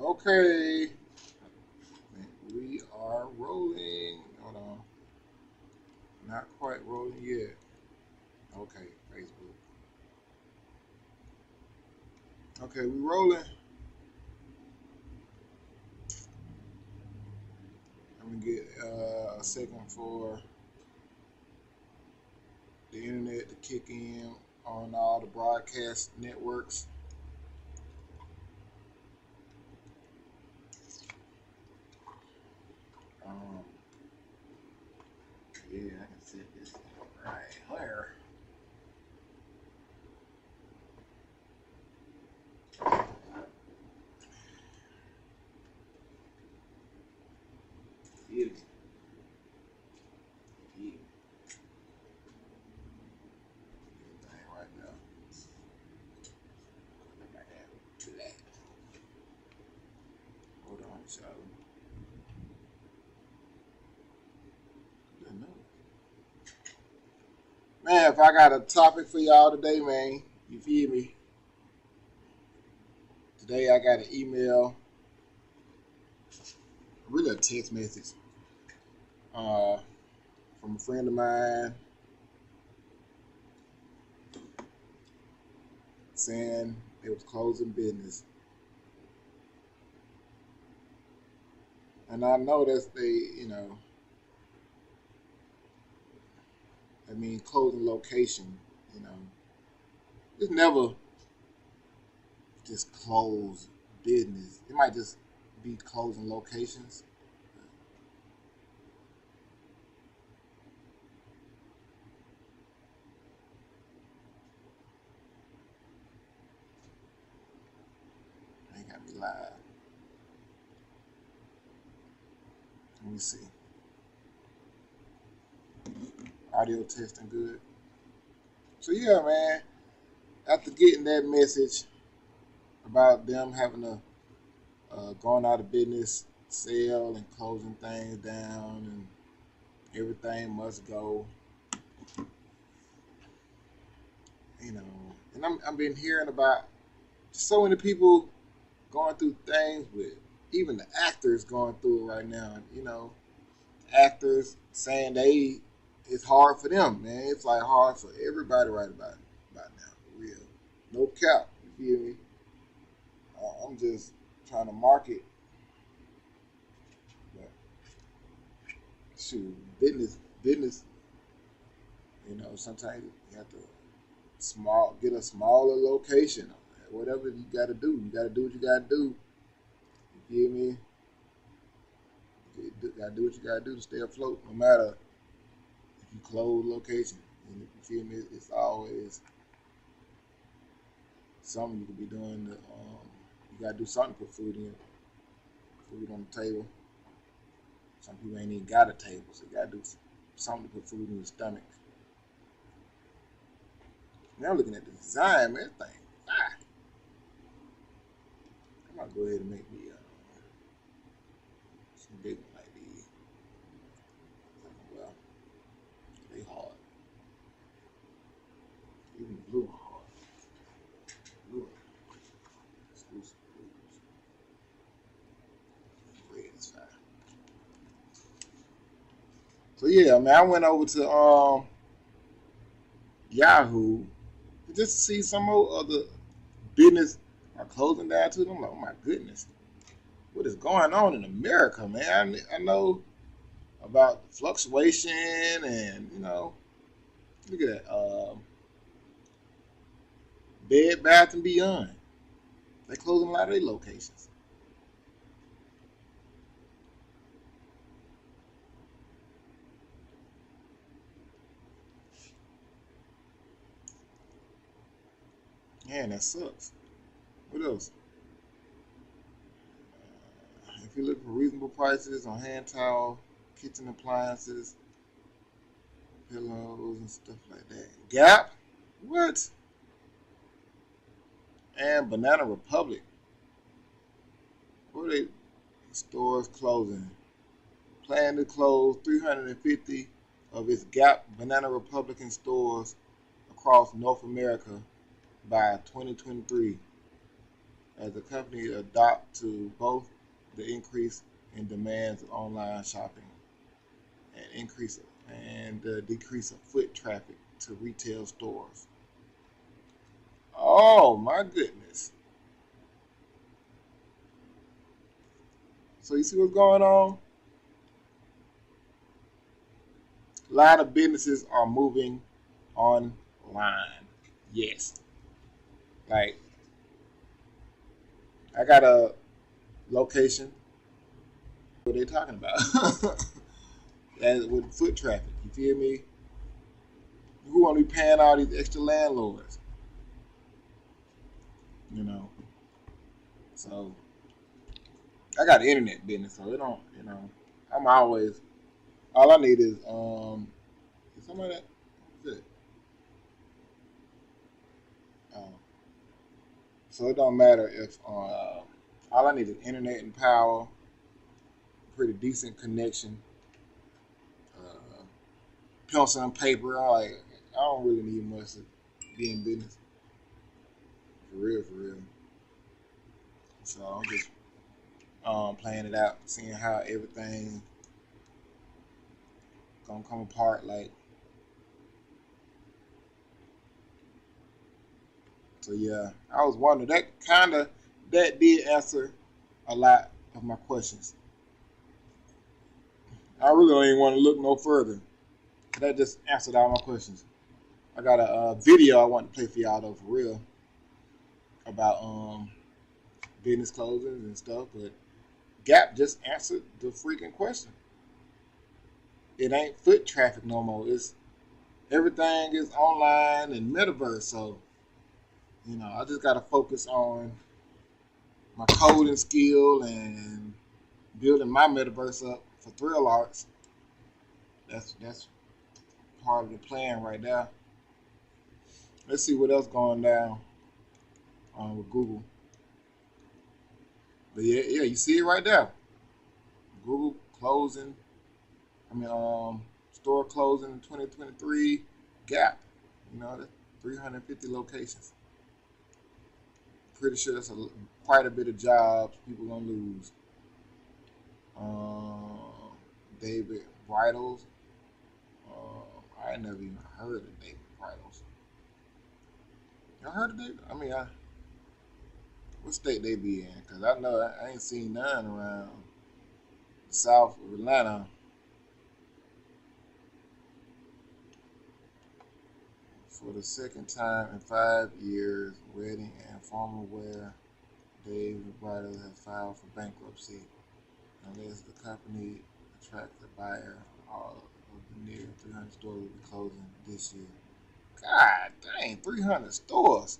Okay, we are rolling. Hold on, not quite rolling yet. Okay, Facebook. Okay, we rolling. I'm gonna get a second for the internet to kick in on all the broadcast networks. Um, yeah, I can set this right here. Yeah, yeah, right now. Hold on, child. Man, if I got a topic for y'all today, man, you feel me? Today I got an email, really a text message, uh, from a friend of mine saying they was closing business. And I know that's I mean, closing location, you know. It's never just close business. It might just be closing locations. They got me live. Let me see. Audio testing good. So yeah, man. After getting that message about them having a going out of business, sale and closing things down, and everything must go, you know. And I've been hearing about so many people going through things with even the actors going through it right now. You know, actors saying it's hard for them, man. It's like hard for everybody right about now. For real, no cap. You feel me? I'm just trying to market, but shoot, business. You know, sometimes you have to get a smaller location. Whatever you got to do what you got to do. You feel me? You got to do what you got to do to stay afloat, no matter if you close location. And you feel me? It's always something you could be doing. You got to do something to put food on the table. Some people ain't even got a table, so you got to do something to put food in your stomach. Now looking at the design, man, this thing. Ah, I'm gonna go ahead and make me some big one like these. Well, they hard. Even the blue one hard. Blue one, exclusive blues. Red is fine. So yeah, man, I went over to Yahoo just to see some more other business are closing down to them. I'm like, oh my goodness, what is going on in America, man? I know about fluctuation and look at that. Bed Bath and Beyond. They closing a lot of their locations. Man, that sucks. What else? If you look for reasonable prices on hand towel, kitchen appliances, pillows, and stuff like that. Gap? What? And Banana Republic. What are they stores closing? Plan to close 350 of its Gap Banana Republican stores across North America by 2023. as the company adapt to both the increase in demands of online shopping and the decrease of foot traffic to retail stores. Oh my goodness! So you see what's going on? A lot of businesses are moving online. Yes, like I got a location. What they talking about? As with foot traffic, you feel me? Who want to be paying all these extra landlords? You know. So I got an internet business, so it don't. I'm always. All I need is somebody that. What's it? Um, so it don't matter if all I need is internet and power, pretty decent connection, uh, pencil and paper. I don't really need much to be in business. For real, for real. So I'm just playing it out, seeing how everything gonna come apart. Like, so yeah, I was wondering that did answer a lot of my questions. I really don't even want to look no further. That just answered all my questions. I got a video I want to play for y'all though, for real, about business closings and stuff. But Gap just answered the freaking question. It ain't foot traffic no more. It's everything is online and metaverse. So I just gotta focus on my coding skill and building my metaverse up for Thrill Arts. That's part of the plan right now. Let's see what else going down with Google. But yeah, you see it right there. Google closing. Store closing in 2023. Gap. That's 350 locations. Pretty sure that's quite a bit of jobs people gonna lose. David Bridles. I never even heard of David Bridles. Y'all heard of David? What state they be in? Cause I know I ain't seen none around the south of Atlanta. For the second time in 5 years, wedding and formal wear, David Bridles has filed for bankruptcy unless the company attracts a buyer. All of the near 300 stores will be closing this year. God dang, 300 stores.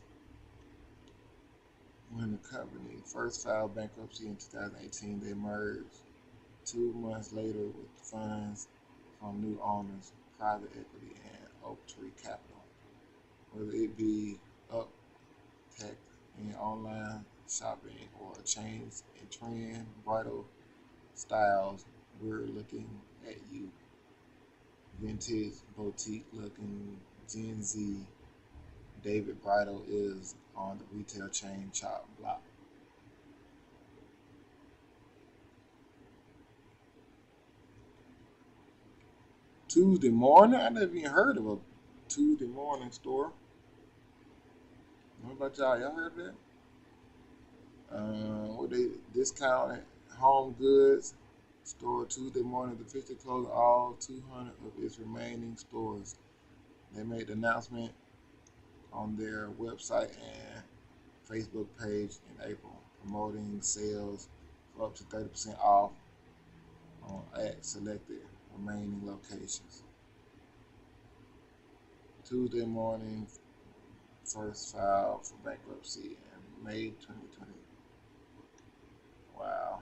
When the company first filed bankruptcy in 2018, they merged 2 months later with funds from new owners, private equity, and Oaktree Capital. Whether it be Uptech in online shopping or change in trend, bridal styles, we're looking at you. Vintage, boutique looking, Gen Z, David Bridal is on the retail chain chop block. Tuesday morning? I never even heard of a Tuesday morning store. What about y'all? Y'all heard of that? What they discounted home goods store Tuesday morning to officially close all 200 of its remaining stores. They made the announcement on their website and Facebook page in April, promoting sales for up to 30% off at selected remaining locations. Tuesday morning, first filed for bankruptcy in May 2020. Wow.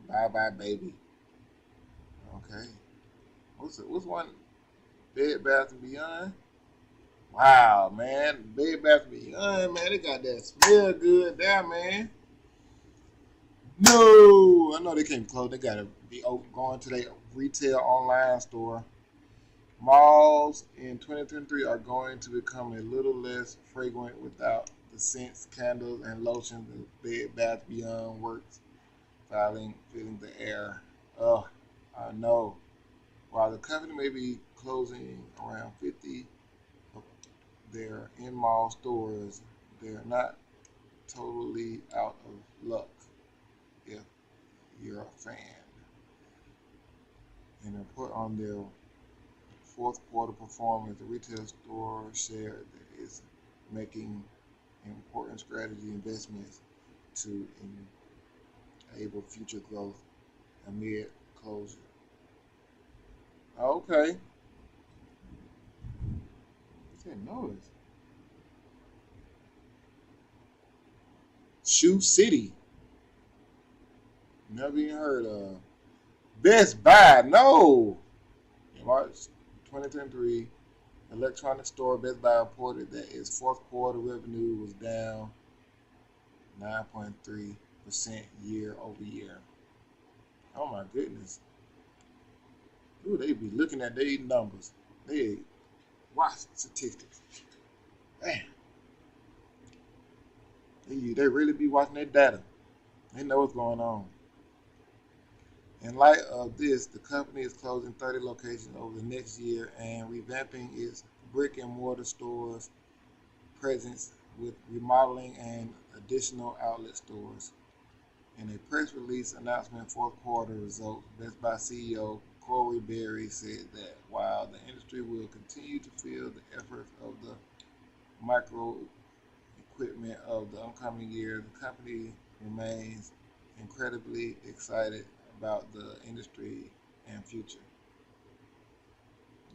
Bye bye, baby. Okay. What's one? Bed Bath and Beyond. Wow, man. Bed Bath and Beyond, man. They got that smell good there, man. No, I know they can't close. They gotta be going to their retail online store. Malls in 2023 are going to become a little less fragrant without the scents, candles, and lotions. The Bed Bath Beyond works, filling the air. Oh, I know. While the company may be closing around 50 of their in-mall stores, they're not totally out of luck if you're a fan. In a report on their fourth quarter performance, the retail store shared that it's making important strategy investments to enable future growth amid closure. Okay, I didn't notice. Shoe City, never even heard of. Best Buy, no. In March 2023, electronics store Best Buy reported that its fourth quarter revenue was down 9.3% year over year. Oh my goodness. Ooh, they be looking at their numbers. They watch statistics. Man, they really be watching their data. They know what's going on. In light of this, the company is closing 30 locations over the next year and revamping its brick and mortar stores presence with remodeling and additional outlet stores. In a press release announcement fourth quarter results, Best Buy CEO Corey Berry said that while the industry will continue to feel the efforts of the micro equipment of the upcoming year, the company remains incredibly excited about the industry and future.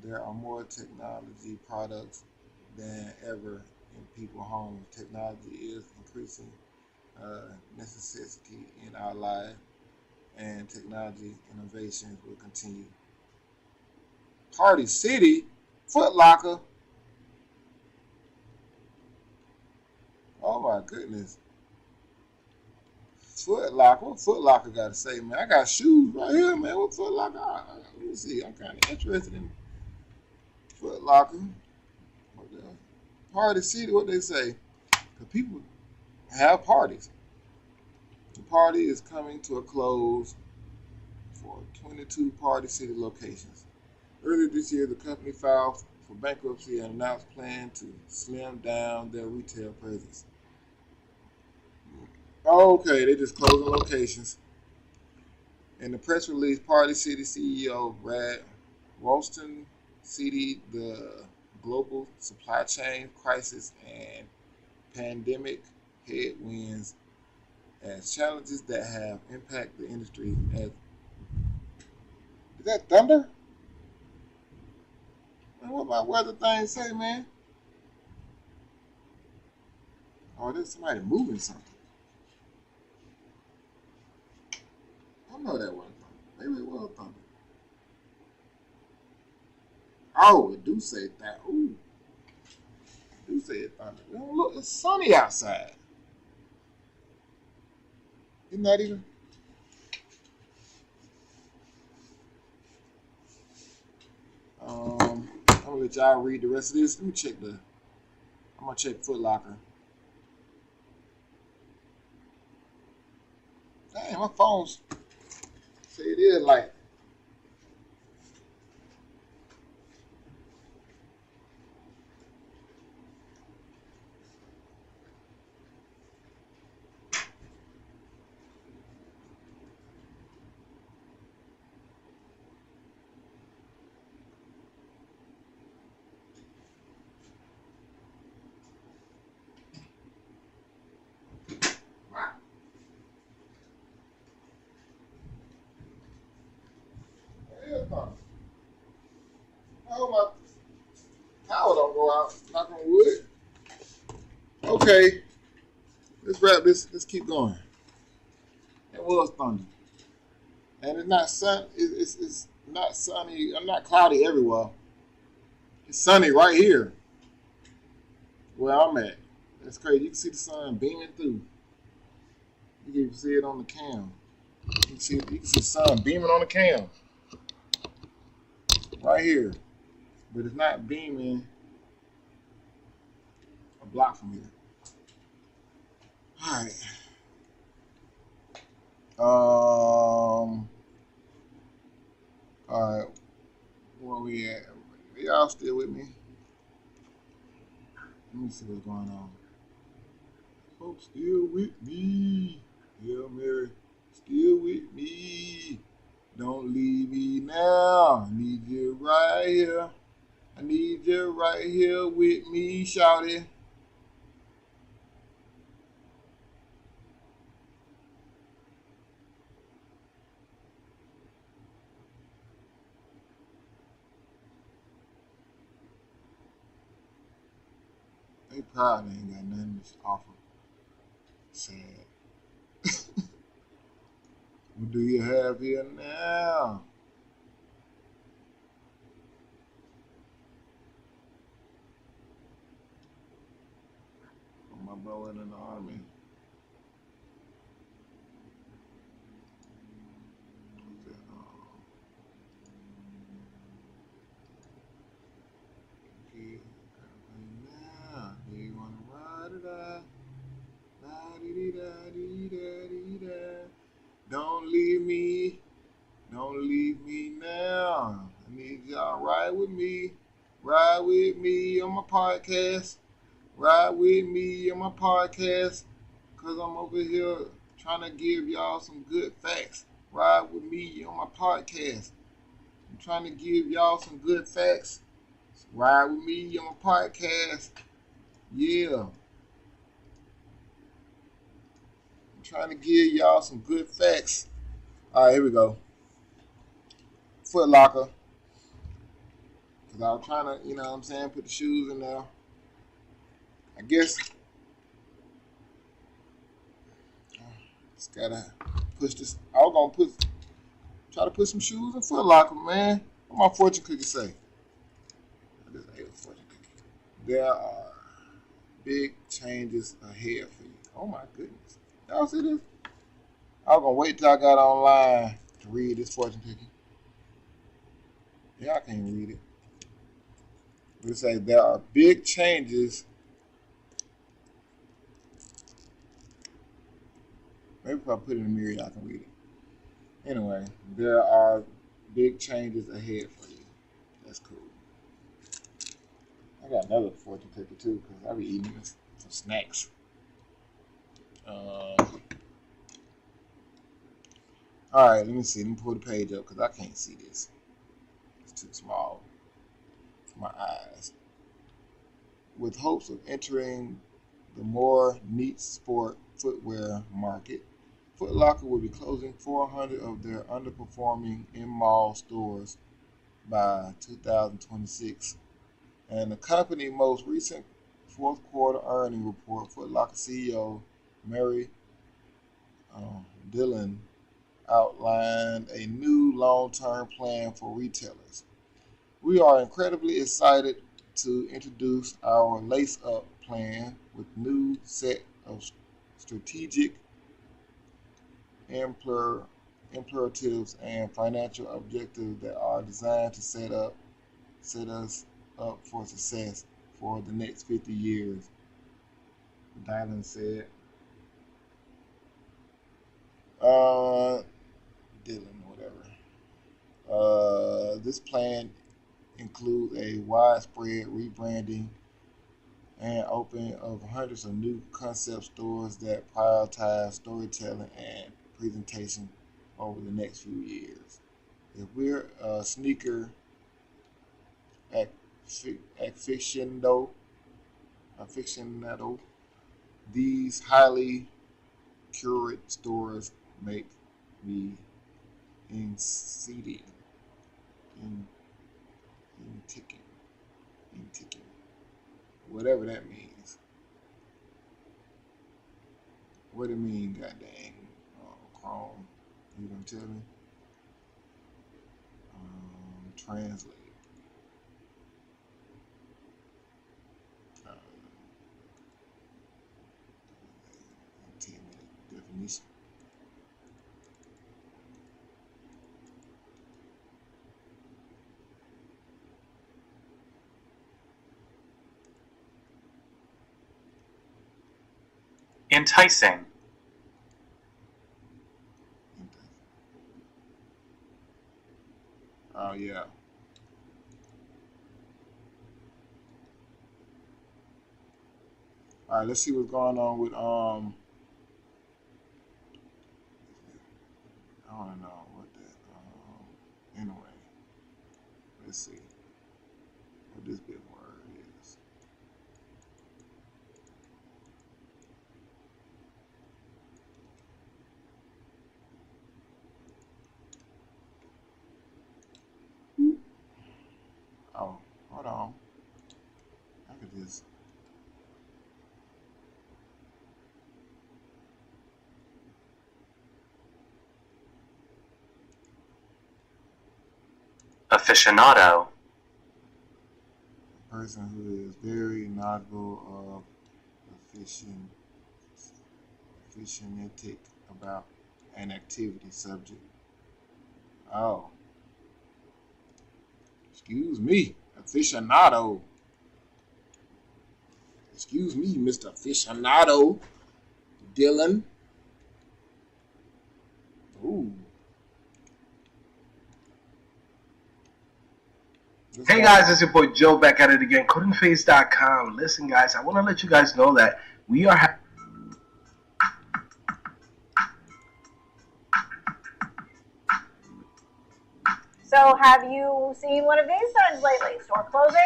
There are more technology products than ever in people's homes. Technology is increasing necessity in our life, and technology innovations will continue. Party City, Foot Locker. Oh my goodness. Foot Locker. What Foot Locker got to say, man? I got shoes right here, man. What Foot Locker? Let me see. I'm kind of interested in Foot Locker. What the Party City, what they say? Because people have parties. The party is coming to a close for 22 Party City locations. Earlier this year, the company filed for bankruptcy and announced plans to slim down their retail presence. Okay, they just closing locations. In the press release, Party City CEO Brad Ralston cited the global supply chain crisis and pandemic headwinds as challenges that have impacted the industry. Is that thunder? Man, what my weather thing say, man? Oh, there's somebody moving something. I know that wasn't thunder. Maybe it was thunder. Oh, it do say that. Ooh, it do say it thunder. Oh, look, it's sunny outside. Isn't that even? I'm gonna let y'all read the rest of this. Let me check the. I'm gonna check Foot Locker. Damn, my phone's say it is like. I hope my power don't go out. Knock on wood. Okay, let's wrap this. Let's keep going. It was thunder, and it's not sun. It's not sunny. I'm not cloudy everywhere. It's sunny right here where I'm at. That's crazy. You can see the sun beaming through. You can see it on the cam. You can see the sun beaming on the cam right here, but it's not beaming a block from here. All right. All right. Where we at? Y'all still with me? Let me see what's going on. Folks still with me. Yeah, Mary, still with me. Don't leave me now. I need you right here. I need you right here with me, shouty. They probably ain't got nothing to offer. Sad. What do you have here now? My brother in the army. Okay. Now, do you want to ride it out? La dee da dee da dee da. Don't leave me. Don't leave me now. I need y'all ride with me. Ride with me on my podcast. Ride with me on my podcast. Cause I'm over here trying to give y'all some good facts. Ride with me on my podcast. I'm trying to give y'all some good facts. Ride with me on my podcast. Yeah. I'm trying to give y'all some good facts. All right, here we go. Foot Locker. Because I was trying to, you know what I'm saying, put the shoes in there. I guess just gotta push this. I was gonna try to put some shoes in Foot Locker, man. What my fortune cookie say? I just ate a fortune cookie. There are big changes ahead for you. Oh my goodness. Y'all see this? I was gonna wait till I got online to read this fortune cookie. Yeah, I can't read it. It says there are big changes. Maybe if I put it in the mirror, I can read it. Anyway, there are big changes ahead for you. That's cool. I got another fortune cookie too because I be eating this for snacks. All right, let me see. Let me pull the page up because I can't see this. It's too small for my eyes. With hopes of entering the more neat sport footwear market, Foot Locker will be closing 400 of their underperforming in-mall stores by 2026. And the company's most recent fourth quarter earning report, Foot Locker CEO Mary Dillon outlined a new long-term plan for retailers. We are incredibly excited to introduce our Lace Up plan with new set of strategic imperatives and financial objectives that are designed to set us up for success for the next 50 years, Dylan said. Dylan, whatever. This plan includes a widespread rebranding and opening of hundreds of new concept stores that prioritize storytelling and presentation over the next few years. If we're a sneaker aficionado, aficionado, these highly curated stores make me in in, in ticking, in ticking, whatever that means. What it mean, goddamn, Chrome? You gonna tell me? Translate. Uh, 10-minute definition. Enticing. Oh yeah. All right, let's see what's going on with I don't know what that anyway, let's see what this big word is. Oh, hold on. I could just Aficionado. a person who is very knowledgeable of aficionatic about an activity subject. Oh, excuse me, aficionado. Excuse me, Mr. Aficionado. Dylan. Ooh. Hey guys, it's your boy Joe back at it again. CodingPhase.com. Listen, guys, I want to let you guys know that we are. So have you seen one of these signs lately? Store closing?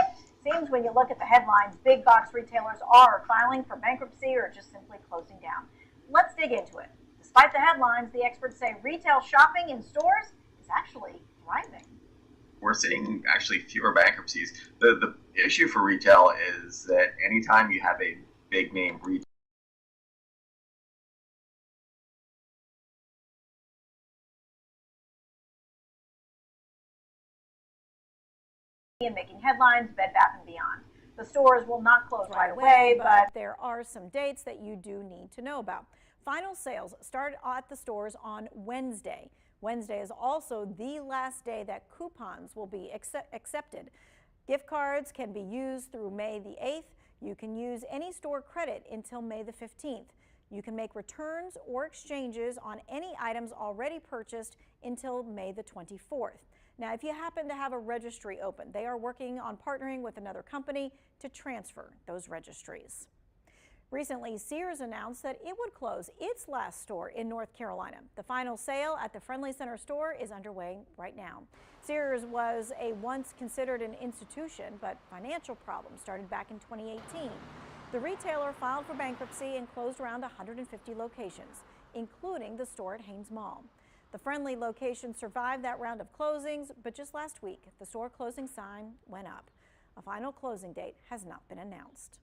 Seems when you look at the headlines, big box retailers are filing for bankruptcy or just simply closing down. Let's dig into it. Despite the headlines, the experts say retail shopping in stores is actually thriving. We're seeing actually fewer bankruptcies. The issue for retail is that anytime you have a big name retailer, and making headlines, Bed Bath & Beyond. The stores will not close right away, but there are some dates that you do need to know about. Final sales start at the stores on Wednesday. Wednesday is also the last day that coupons will be accepted. Gift cards can be used through May the 8th. You can use any store credit until May the 15th. You can make returns or exchanges on any items already purchased until May the 24th. Now, if you happen to have a registry open, they are working on partnering with another company to transfer those registries. Recently, Sears announced that it would close its last store in North Carolina. The final sale at the Friendly Center store is underway right now. Sears was a once considered an institution, but financial problems started back in 2018. The retailer filed for bankruptcy and closed around 150 locations, including the store at Hanes Mall. The Friendly location survived that round of closings, but just last week, the store closing sign went up. A final closing date has not been announced.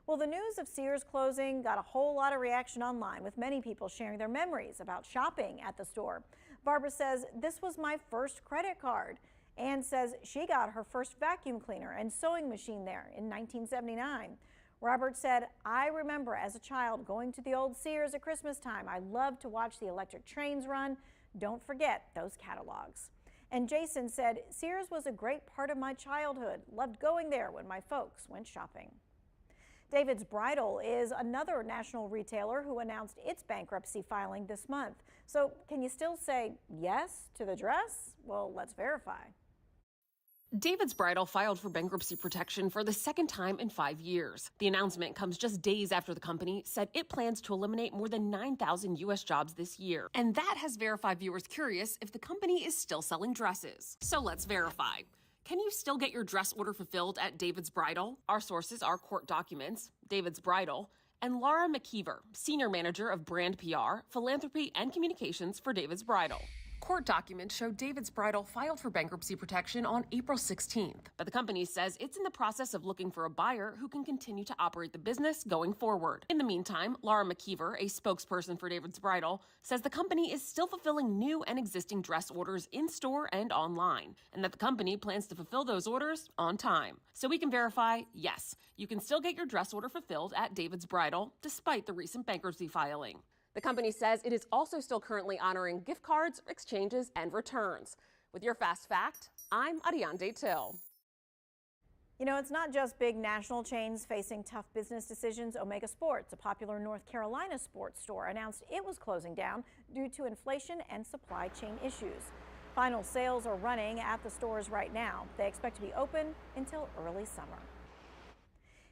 Well, the news of Sears closing got a whole lot of reaction online, with many people sharing their memories about shopping at the store. Barbara says, "This was my first credit card." Ann says she got her first vacuum cleaner and sewing machine there in 1979. Robert said, "I remember as a child going to the old Sears at Christmas time. I loved to watch the electric trains run. Don't forget those catalogs." And Jason said, "Sears was a great part of my childhood. Loved going there when my folks went shopping." David's Bridal is another national retailer who announced its bankruptcy filing this month. So can you still say yes to the dress? Well, let's verify. David's Bridal filed for bankruptcy protection for the second time in 5 years. The announcement comes just days after the company said it plans to eliminate more than 9,000 U.S. jobs this year. And that has verified viewers curious if the company is still selling dresses. So let's verify. Can you still get your dress order fulfilled at David's Bridal? Our sources are court documents, David's Bridal, and Laura McKeever, Senior Manager of Brand PR, Philanthropy, and Communications for David's Bridal. Court documents show David's Bridal filed for bankruptcy protection on April 16th, but the company says it's in the process of looking for a buyer who can continue to operate the business going forward. In the meantime, Laura McKeever, a spokesperson for David's Bridal, says the company is still fulfilling new and existing dress orders in store and online, and that the company plans to fulfill those orders on time. So we can verify, yes, you can still get your dress order fulfilled at David's Bridal, despite the recent bankruptcy filing. The company says it is also still currently honoring gift cards, exchanges, and returns. With your Fast Fact, I'm Ariane Till. You know, it's not just big national chains facing tough business decisions. Omega Sports, a popular North Carolina sports store, announced it was closing down due to inflation and supply chain issues. Final sales are running at the stores right now. They expect to be open until early summer.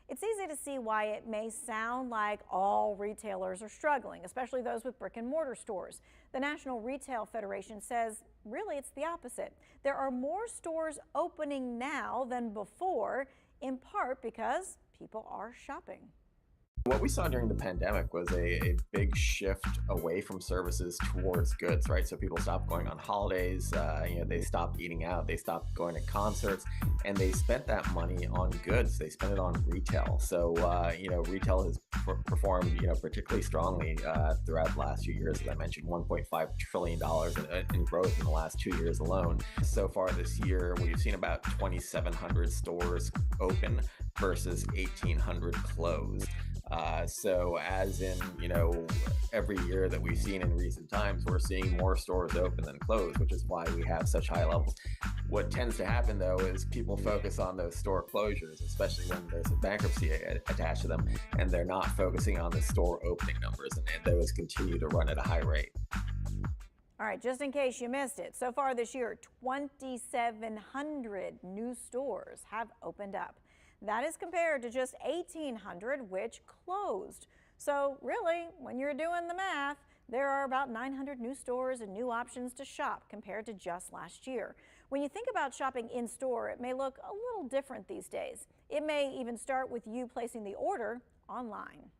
It's easy to see why it may sound like all retailers are struggling, especially those with brick and mortar stores. The National Retail Federation says really it's the opposite. There are more stores opening now than before, in part because people are shopping. What we saw during the pandemic was a big shift away from services towards goods, right? So people stopped going on holidays, they stopped eating out, they stopped going to concerts, and they spent that money on goods. They spent it on retail. So, retail has performed, particularly strongly throughout the last few years. As I mentioned, $1.5 trillion in growth in the last 2 years alone. So far this year, we've seen about 2,700 stores open versus 1,800 closed. So as in, every year that we've seen in recent times, we're seeing more stores open than closed, which is why we have such high levels. What tends to happen, though, is people focus on those store closures, especially when there's a bankruptcy attached to them, and they're not focusing on the store opening numbers, and those continue to run at a high rate. All right, just in case you missed it, so far this year, 2,700 new stores have opened up. That is compared to just 1,800, which closed. So really, when you're doing the math, there are about 900 new stores and new options to shop compared to just last year. When you think about shopping in store, it may look a little different these days. It may even start with you placing the order online.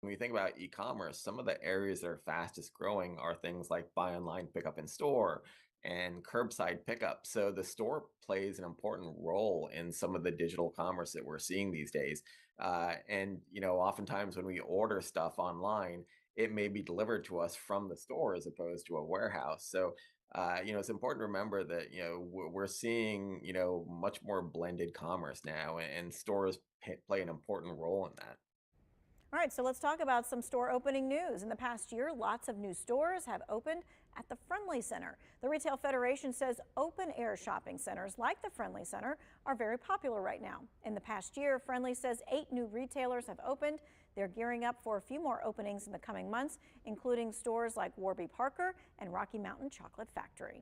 When we think about e-commerce, some of the areas that are fastest growing are things like buy online, pick up in store, and curbside pickup. So the store plays an important role in some of the digital commerce that we're seeing these days. Oftentimes when we order stuff online, it may be delivered to us from the store as opposed to a warehouse. So, it's important to remember that, we're seeing, much more blended commerce now, and stores play an important role in that. All right, so let's talk about some store opening news. In the past year, lots of new stores have opened at the Friendly Center. The Retail Federation says open-air shopping centers like the Friendly Center are very popular right now. In the past year, Friendly says 8 new retailers have opened. They're gearing up for a few more openings in the coming months, including stores like Warby Parker and Rocky Mountain Chocolate Factory.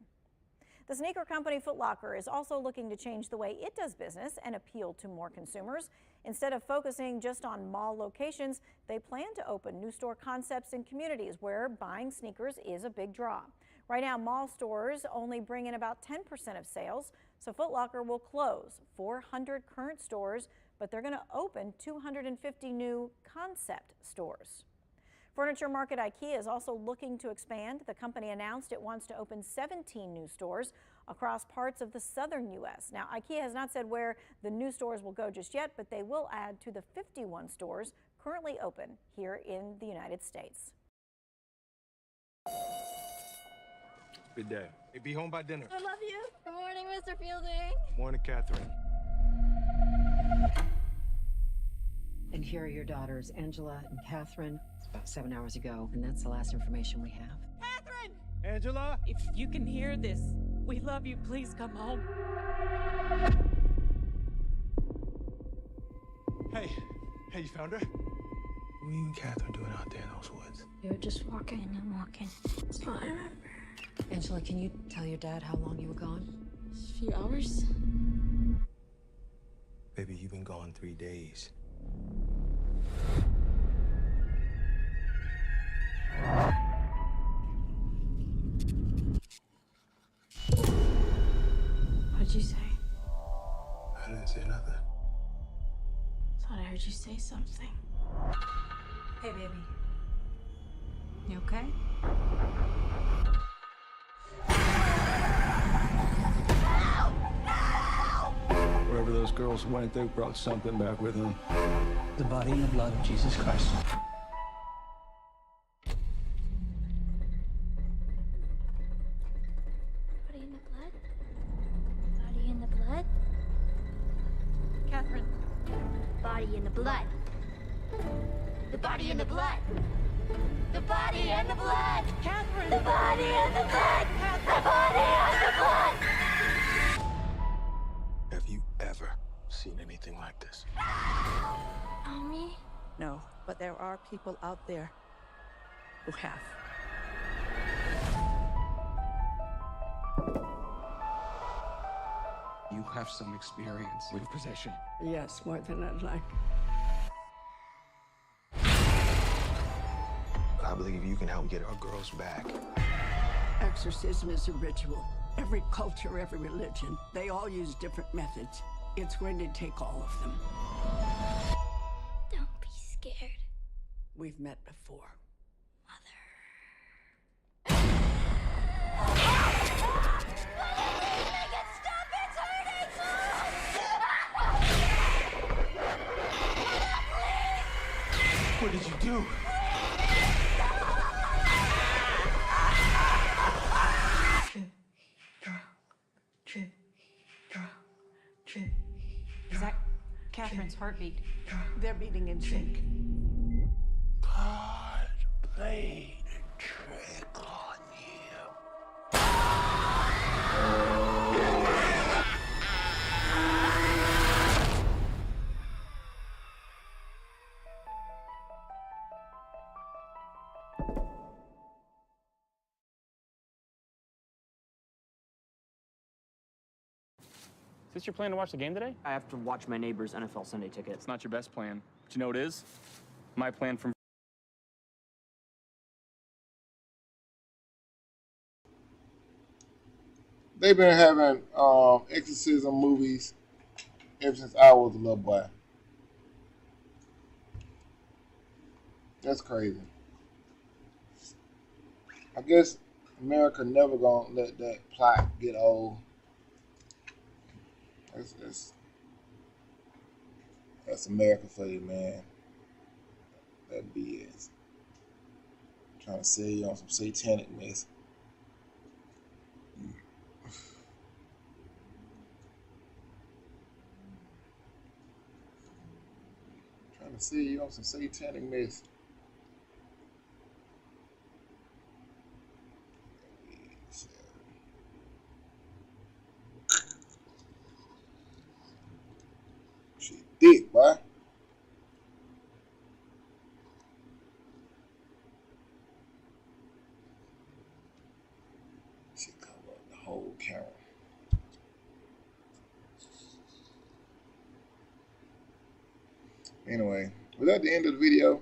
The sneaker company Foot Locker is also looking to change the way it does business and appeal to more consumers. Instead of focusing just on mall locations, they plan to open new store concepts in communities where buying sneakers is a big draw. Right now, mall stores only bring in about 10% of sales, so Foot Locker will close 400 current stores, but they're going to open 250 new concept stores. Furniture market IKEA is also looking to expand. The company announced it wants to open 17 new stores across parts of the southern U.S. Now, IKEA has not said where the new stores will go just yet, but they will add to the 51 stores currently open here in the United States. Good day. Hey, be home by dinner. I love you. Good morning, Mr. Fielding. Morning, Catherine. And here are your daughters, Angela and Catherine. It's about 7 hours ago, and that's the last information we have. Catherine! Angela? If you can hear this, we love you. Please come home. Hey, you found her? What are you and Catherine doing out there in those woods? You were just walking and walking. That's all I remember. Angela, can you tell your dad how long you were gone? A few hours. Baby, you've been gone 3 days. What'd you say? I didn't say nothing. Thought I heard you say something. Hey, baby. You okay? Wherever those girls went, they brought something back with them. The body and the blood of Jesus Christ. Body in the blood? Body in the blood? Catherine. Body in the blood. The body in the blood. The body and the blood. Catherine. The body and the blood. The body and the blood. Have you ever seen anything like this. Mommy? No, but there are people out there who have. You have some experience with possession. Yes, more than I'd like. I believe you can help get our girls back. Exorcism is a ritual. Every culture, every religion, they all use different methods. It's going to take all of them. Don't be scared. We've met before. What did you do? Is that Catherine's heartbeat? They're beating in sync. God played a trick on you. Is this your plan to watch the game today? I have to watch my neighbor's NFL Sunday ticket. It's not your best plan, but you know what it is? My plan from... They've been having exorcism movies ever since I was a little boy. That's crazy. I guess America never gonna let that plot get old. That's America for you, man. That BS. Trying to sell you on some satanic mess. Trying to sell you on some satanic mess. Dick, boy. She cover up the whole camera. Anyway, was that the end of the video?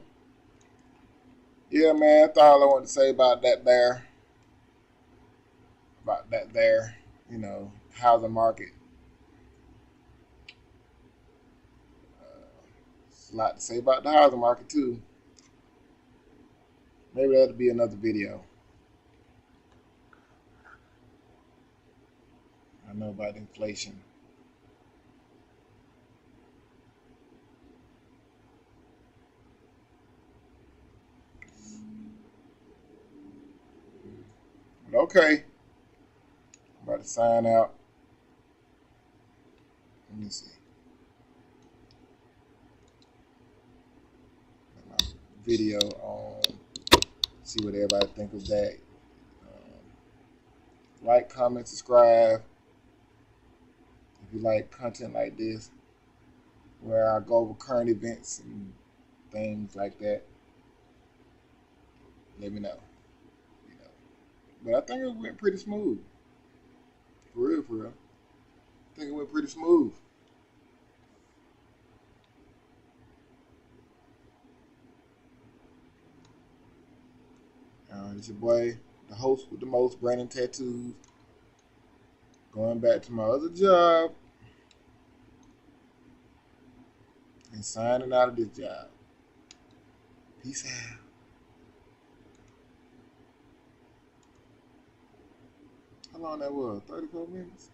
Yeah, man, that's all I want to say about that there. About that there, you know, housing market. A lot to say about the housing market too. Maybe that'll be another video. I know about inflation. But okay. I'm about to sign out. Let me see. Video on, see what everybody think of that. Like, comment, subscribe if you like content like this, where I go over current events and things like that. Let me know. But I think it went pretty smooth. For real, for real. I think it went pretty smooth. It's your boy, the host with the most, Brandon Tattoos. Going back to my other job and signing out of this job. Peace out. How long that was? 34 minutes?